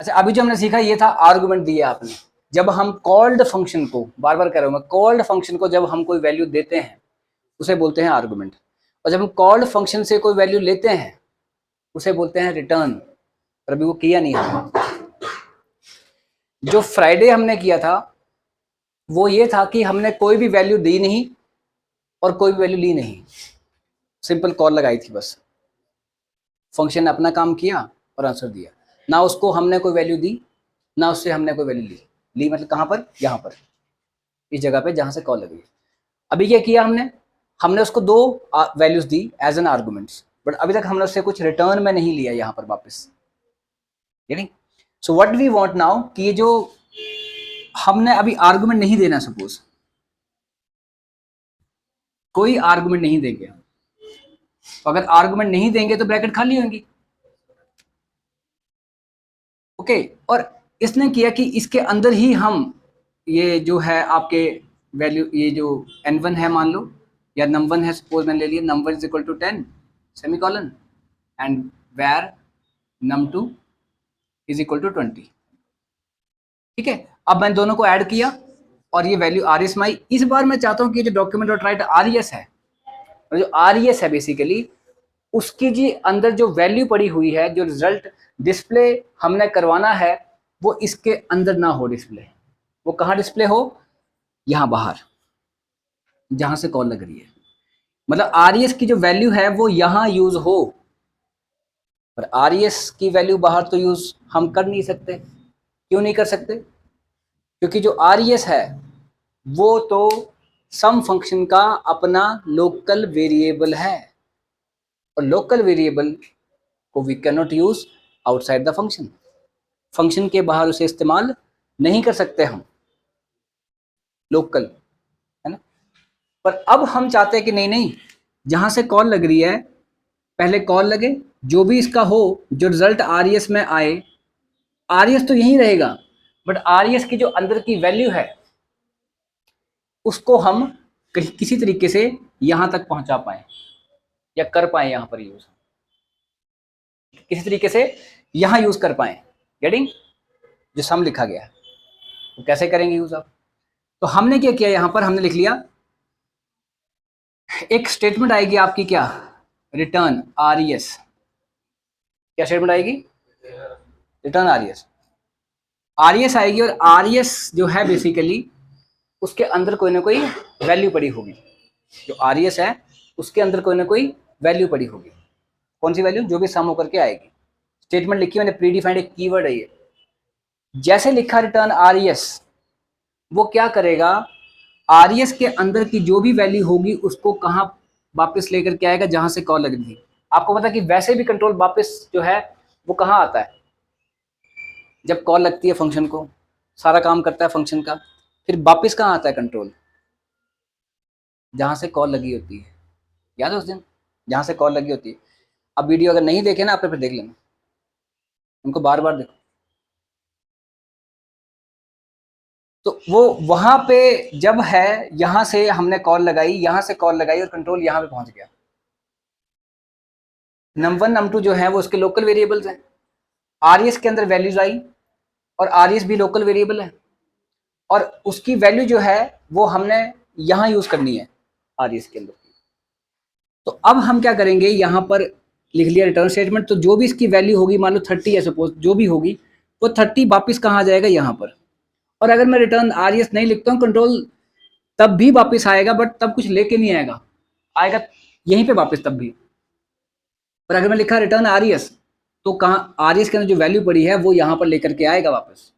अच्छा, अभी जो हमने सीखा ये था आर्गुमेंट दिया आपने। जब हम कॉल्ड फंक्शन को, बार बार कह रहा हूं मैं, कॉल्ड फंक्शन को जब हम कोई वैल्यू देते हैं उसे बोलते हैं आर्गुमेंट, और जब हम कॉल्ड फंक्शन से कोई वैल्यू लेते हैं उसे बोलते हैं रिटर्न। और अभी वो किया नहीं हमने। जो फ्राइडे हमने किया था वो ये था कि हमने कोई भी वैल्यू दी नहीं और कोई भी वैल्यू ली नहीं, सिंपल कॉल लगाई थी बस। फंक्शन ने अपना काम किया और आंसर दिया, ना उसको हमने कोई वैल्यू दी ना उससे हमने कोई वैल्यू ली मतलब कहाँ पर, यहाँ पर, इस जगह पे जहाँ से कॉल लगी है। अभी क्या किया हमने, हमने उसको दो वैल्यूज दी एज एन आर्गुमेंट्स, बट अभी तक हमने उससे कुछ रिटर्न में नहीं लिया यहाँ पर वापस, यानी so what we want now कि ये जो हमने अभी आर्गुमेंट नहीं देना, सपोज कोई आर्गुमेंट नहीं देंगे, तो अगर आर्गुमेंट नहीं देंगे तो ब्रैकेट खाली होंगी। ओके, और इसने किया कि इसके अंदर ही हम ये जो है आपके वैल्यू, ये जो n1 है मान लो, या num1 है सपोज मैंने ले लिया, num1 is equal to 10 semicolon and where num2 is equal to 20। ठीक है, अब मैंने दोनों को ऐड किया और ये वैल्यू आर एस में आई। इस बार मैं चाहता हूँ कि जो document dot right R E S है, और जो आर ई एस है बेसिकली उसकी जी अंदर जो वैल्यू पड़ी हुई है, जो रिजल्ट डिस्प्ले हमने करवाना है वो इसके अंदर ना हो डिस्प्ले, वो कहाँ डिस्प्ले हो, यहाँ बाहर जहां से कॉल लग रही है। मतलब आर ई एस की जो वैल्यू है वो यहाँ यूज हो, पर आर ई एस की वैल्यू बाहर तो यूज हम कर नहीं सकते। क्यों नहीं कर सकते? क्योंकि जो आर ई एस है वो तो सम फंक्शन का अपना लोकल वेरिएबल है, और लोकल वेरिएबल को we can not use outside the function. Function के बाहर उसे इस्तेमाल नहीं कर सकते हम, लोकल, है ना। पर अब हम चाहते हैं कि नहीं नहीं, जहां से कॉल लग रही है पहले कॉल लगे, जो भी इसका हो, जो रिजल्ट आर ई एस में आए, आर ई एस तो यही रहेगा, बट आर ई एस की जो अंदर की वैल्यू है उसको हम किसी तरीके से यहां तक पहुंचा पाए या कर पाए, यहां पर यूज किसी तरीके से यहां यूज कर पाए। गेटिंग? जो सम लिखा गया है तो कैसे करेंगे यूज आप? तो हमने क्या किया, यहां पर हमने लिख लिया, एक स्टेटमेंट आएगी आपकी, क्या, रिटर्न आर ई एस। क्या स्टेटमेंट आएगी? Return R E S. R E S आएगी, और आर ई एस जो है बेसिकली उसके अंदर कोई ना कोई वैल्यू पड़ी होगी। जो आर ई एस है उसके अंदर कोई ना कोई वैल्यू पड़ी होगी। कौन सी वैल्यू? जो भी सम होकर के आएगी। स्टेटमेंट लिखी मैंने, प्री डिफाइंड एक कीवर्ड है ये। जैसे लिखा रिटर्न आर ई एस, वो क्या करेगा, आर ई एस के अंदर की जो भी वैल्यू होगी उसको कहाँ वापस लेकर के आएगा, जहां से कॉल लग रही थी। आपको पता है कि वैसे भी कंट्रोल वापस जो है वो कहाँ आता है, जब कॉल लगती है फंक्शन को, सारा काम करता है फंक्शन का, फिर वापस कहाँ आता है कंट्रोल, जहां से कॉल लगी होती है। याद है उस दिन जहां से कॉल लगी होती है? अब वीडियो अगर नहीं देखे ना आपने, फिर देख लेना, उनको बार बार देखो। तो वो वहां पे जब है, यहां से हमने कॉल लगाई, यहां से कॉल लगाई और कंट्रोल यहां पे पहुंच गया। num1 num2 जो है वो उसके लोकल वेरिएबल्स हैं। आर ई एस के अंदर वैल्यूज आई, और आर ई एस भी लोकल वेरिएबल है, और उसकी वैल्यू जो है वो हमने यहां यूज करनी है आर ई एस के अंदर। तो अब हम क्या करेंगे, यहाँ पर लिख लिया रिटर्न स्टेटमेंट, तो जो भी इसकी वैल्यू होगी, मान लो 30 है सपोज, जो भी होगी वो 30 वापस कहाँ आ जाएगा, यहाँ पर। और अगर मैं रिटर्न आर ई एस नहीं लिखता हूँ, कंट्रोल तब भी वापस आएगा, बट तब कुछ लेके नहीं आएगा, आएगा यहीं पे वापस तब भी। पर अगर मैं लिखा रिटर्न आर ई एस, तो कहाँ आर ई एस के अंदर जो वैल्यू पड़ी है वो यहाँ पर लेकर के आएगा वापस,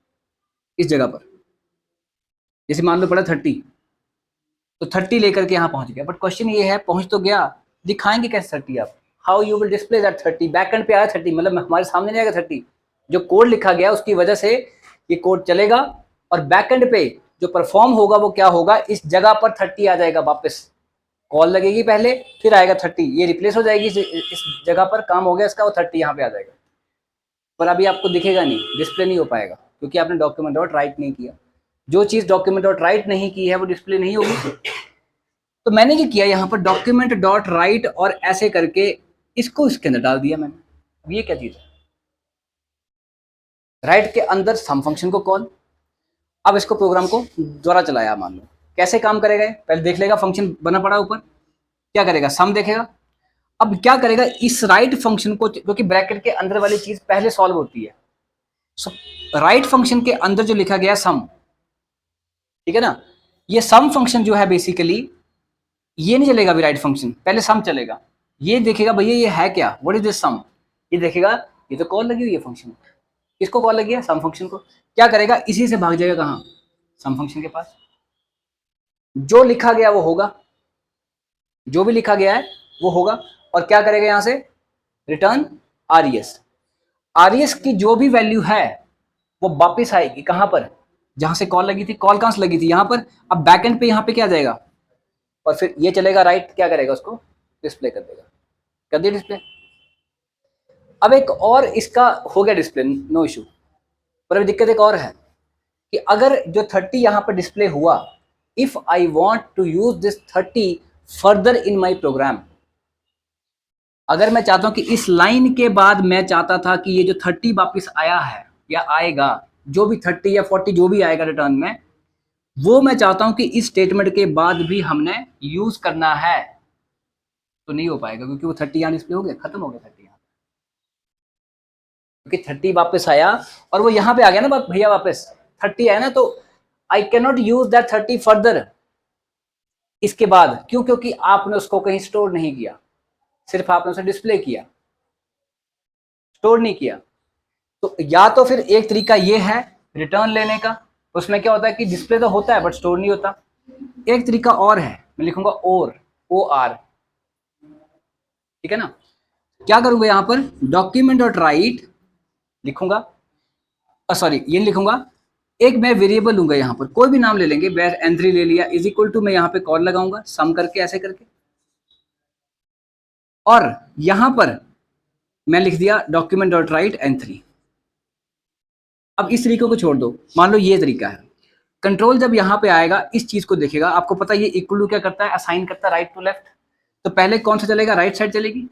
इस जगह पर। जैसे मान लो पड़ा 30, तो 30 लेकर के यहाँ पहुंच गया। बट क्वेश्चन ये है, पहुंच तो गया, दिखाएंगे कैसे 30 आप? How you will display that 30? Back and पे आया 30, मतलब हमारे सामने नहीं आएगा 30। जो कोड लिखा गया उसकी वजह से ये कोड चलेगा, और बैक एंड पे जो परफॉर्म होगा वो क्या होगा, इस जगह पर 30 आ जाएगा वापस। कॉल लगेगी पहले, फिर आएगा 30, ये रिप्लेस हो जाएगी इस जगह पर, काम हो गया इसका, वो 30 यहाँ पे आ जाएगा। पर अभी आपको दिखेगा नहीं, डिस्प्ले नहीं हो पाएगा, क्योंकि आपने डॉक्यूमेंट डॉट राइट नहीं किया। जो चीज़ डॉक्यूमेंट डॉट राइट नहीं की है वो डिस्प्ले नहीं होगी। तो मैंने क्या किया, यहाँ पर डॉक्यूमेंट डॉट राइट और ऐसे करके इसको इसके अंदर डाल दिया मैंने। अब ये क्या चीज़ है? राइट के अंदर सम फंक्शन को कॉल। अब इसको प्रोग्राम को दोबारा चलाया मान लो, कैसे काम करेगा, पहले देख लेगा फंक्शन बना पड़ा ऊपर, क्या करेगा सम देखेगा। अब क्या करेगा इस राइट फंक्शन को, क्योंकि ब्रैकेट के अंदर वाली चीज पहले सॉल्व होती है, सो राइट फंक्शन के अंदर जो लिखा गया सम, ठीक है ना, ये सम फंक्शन जो है बेसिकली ये नहीं चलेगा अभी, राइट फंक्शन पहले सम चलेगा, ये देखेगा भैया ये है क्या, व्हाट इज दिस सम, ये देखेगा ये तो कॉल लगी हुई है फंक्शन, किसको कॉल लगी है सम फंक्शन को, क्या करेगा इसी से भाग जाएगा कहाँ सम फंक्शन के पास, जो लिखा गया वो होगा, जो भी लिखा गया है वो होगा, और क्या करेगा यहां से रिटर्न आरईएस, आरईएस की जो भी वैल्यू है वो वापस आएगी कहां पर, जहां से कॉल लगी थी, कॉल कहां से लगी थी यहां पर, अब बैकएंड पे यहां पे क्या जाएगा, और फिर ये चलेगा राइट, क्या करेगा उसको डिस्प्ले कर देगा, कर दिया डिस्प्ले। अब एक और इसका हो गया डिस्प्ले, नो इशू, पर अभी दिक्कत एक और है कि अगर जो 30 यहां पर डिस्प्ले हुआ, if I want to use this 30 further in my program, अगर मैं चाहता हूं कि इस लाइन के बाद मैं चाहता था कि ये जो 30 वापस आया है या आएगा, जो भी 30 या 40 जो भी आएगा रिटर्न में, वो मैं चाहता हूं कि इस स्टेटमेंट के बाद भी हमने यूज करना है, तो नहीं हो पाएगा क्योंकि वो 30 यहां डिस्प्ले हो गया, खत्म हो गया 30 यहां, क्योंकि 30 वापस आया और वो यहां पे आ गया ना भैया, वापस 30 आया ना, तो I can not use that 30 further इसके बाद, क्यों, क्योंकि आपने उसको कहीं स्टोर नहीं किया, सिर्फ आपने उसे डिस्प्ले किया, स्टोर नहीं किया। तो या तो फिर एक तरीका ये है रिटर्न लेने का, उसमें क्या होता है कि डिस्प्ले तो होता है बट स्टोर नहीं होता। एक तरीका और है, मैं लिखूंगा और, ओ आर, ठीक है ना, क्या करूंगा यहां पर डॉक्यूमेंट डॉट राइट लिखूंगा, सॉरी ये नहीं लिखूंगा, एक मैं वेरिएबल लूंगा यहां पर, कोई भी नाम ले लेंगे, n3 ले लिया, इज इक्वल टू मैं यहां पे कॉल लगाऊंगा सम करके ऐसे करके, और यहां पर मैं लिख दिया डॉक्यूमेंट डॉट राइट n3। अब इस तरीके को छोड़ दो, मान लो ये तरीका है, कंट्रोल जब यहां पे आएगा इस चीज को देखेगा, आपको पता है ये इक्वल टू क्या करता है, असाइन करता है राइट टू लेफ्ट, तो पहले कौन सा चलेगा, राइट साइड चलेगी,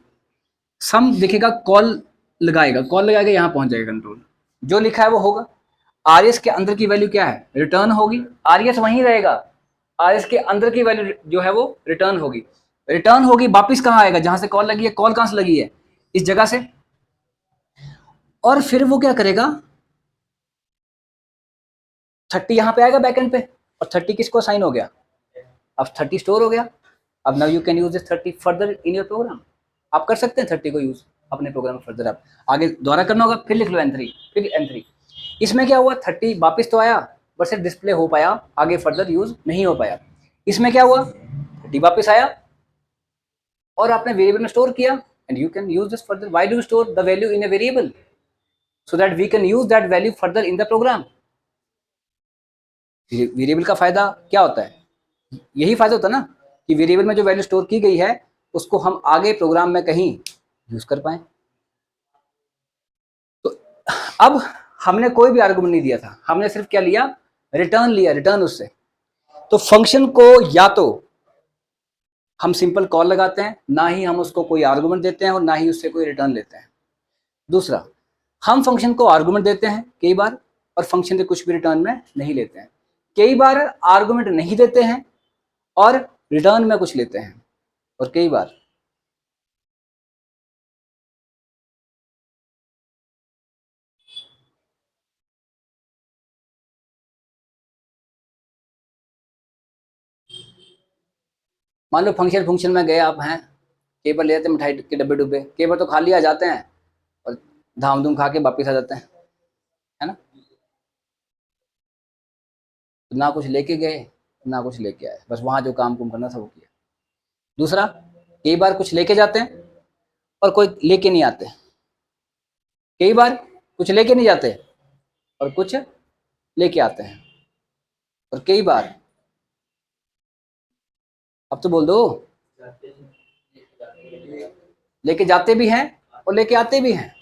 सम दिखेगा कॉल लगाएगा, कॉल लगाएगा यहां पहुंच जाएगा कंट्रोल, जो लिखा है वो होगा, आरएस के अंदर की वैल्यू क्या है रिटर्न होगी, आरएस वहीं रहेगा, आरएस के अंदर की वैल्यू जो है वो रिटर्न होगी, रिटर्न होगी वापिस कहां आएगा, जहां से कॉल लगी है, कॉल कहां से लगी है इस जगह से, और फिर वो क्या करेगा 30 यहां पे आएगा बैकएंड पे, और 30 किसको असाइन हो गया, अब 30 स्टोर हो गया, अब now you can use this 30 further in your program, आप कर सकते हैं 30 को यूज अपने प्रोग्राम में फर्दर, आप आगे दोबारा करना होगा, फिर लिख लो n3, फिर n3, इसमें क्या हुआ 30 वापस तो आया बट सिर्फ डिस्प्ले हो पाया, आगे फर्दर यूज नहीं हो पाया, इसमें क्या हुआ 30 वापस आया और आपने वेरिएबल में स्टोर किया, and you can use this further, why do you store the value in a variable, so that we can use that value further in the program. Variable का फायदा क्या होता है, यही फायदा होता है ना कि वेरिएबल में जो वैल्यू स्टोर की गई है उसको हम आगे प्रोग्राम में कहीं यूज कर पाए। तो अब हमने कोई भी आर्गुमेंट नहीं दिया था, हमने सिर्फ क्या लिया रिटर्न लिया, रिटर्न उससे, तो फंक्शन को या तो हम सिंपल कॉल लगाते हैं, ना ही हम उसको कोई आर्गुमेंट देते हैं और ना ही उससे कोई रिटर्न लेते हैं। दूसरा, हम फंक्शन को आर्गुमेंट देते हैं कई बार और फंक्शन से कुछ भी रिटर्न में नहीं लेते हैं, कई बार आर्गुमेंट नहीं देते हैं और रिटर्न में कुछ लेते हैं, और कई बार मान लो फंक्शन में गए आप हैं, कई बार ले जाते हैं मिठाई के डब्बे डुब्बे, कई बार तो खाली आ जाते हैं और धाम धूम खा के वापिस आ जाते हैं, है ना, तो ना कुछ लेके गए ना कुछ लेके आए, बस वहां जो काम कुम करना था वो किया। दूसरा, कई बार कुछ लेके जाते हैं और कोई लेके नहीं आते, कई बार कुछ लेके नहीं जाते और कुछ लेके आते हैं, और कई बार, अब तो बोल दो, लेके जाते भी हैं और लेके आते भी हैं।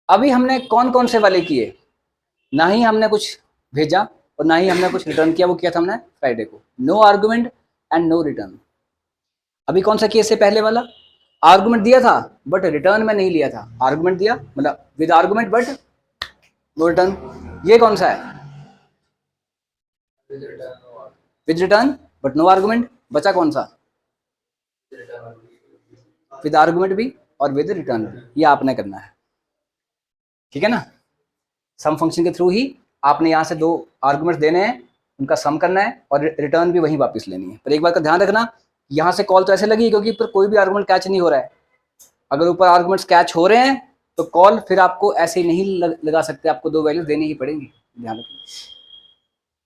अभी हमने कौन कौन से वाले किए, ना ही हमने कुछ भेजा और ना ही हमने कुछ रिटर्न किया, वो किया था हमने फ्राइडे को, no argument and no return. अभी कौन सा केस है, पहले वाला आर्गुमेंट दिया था बट रिटर्न में नहीं लिया था, आर्गुमेंट दिया मतलब with argument but no return. ये कौन सा है? With return but no argument. बचा कौन सा? विद आर्गुमेंट भी और विद रिटर्न भी। ये आपने करना है, ठीक है ना। सम फंक्शन के थ्रू ही आपने यहाँ से दो आर्गुमेंट्स देने हैं, उनका सम करना है और रिटर्न भी वहीं वापस लेनी है। पर एक बात का ध्यान रखना, यहाँ से कॉल तो ऐसे लगी क्योंकि पर कोई भी आर्गुमेंट कैच नहीं हो रहा है। अगर ऊपर आर्गुमेंट्स कैच हो रहे हैं तो कॉल फिर आपको ऐसे नहीं लगा सकते, आपको दो वैल्यूज देनी ही पड़ेंगी, ध्यान रखना।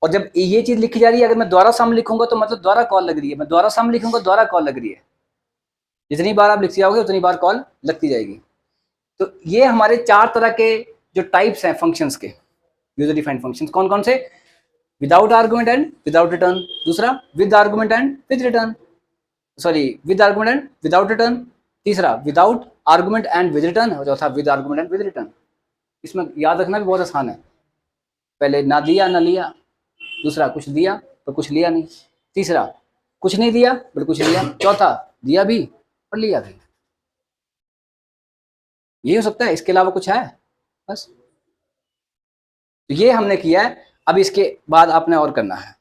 और जब ये चीज लिखी जा रही है, अगर मैं द्वारा सम लिखूंगा तो मतलब द्वारा कॉल लग रही है, मैं द्वारा सम लिखूंगा द्वारा कॉल लग रही है। जितनी बार आप लिखते जाओगे उतनी बार कॉल लगती जाएगी। तो ये हमारे चार तरह के जो टाइप्स हैं फंक्शंस के, यूजर डिफाइंड फंक्शंस। कौन कौन से? Without argument and without return, दूसरा with argument and with return, sorry with argument and without return, तीसरा without argument and with return, और चौथा with argument and with return. इसमें याद रखना भी बहुत आसान है, पहले ना दिया ना लिया, दूसरा कुछ दिया तो कुछ लिया नहीं, तीसरा कुछ नहीं दिया बट कुछ लिया, चौथा दिया भी और लिया भी। ये हो सकता है, इसके अलावा कुछ है? बस तो ये हमने किया है। अब इसके बाद आपने और करना है,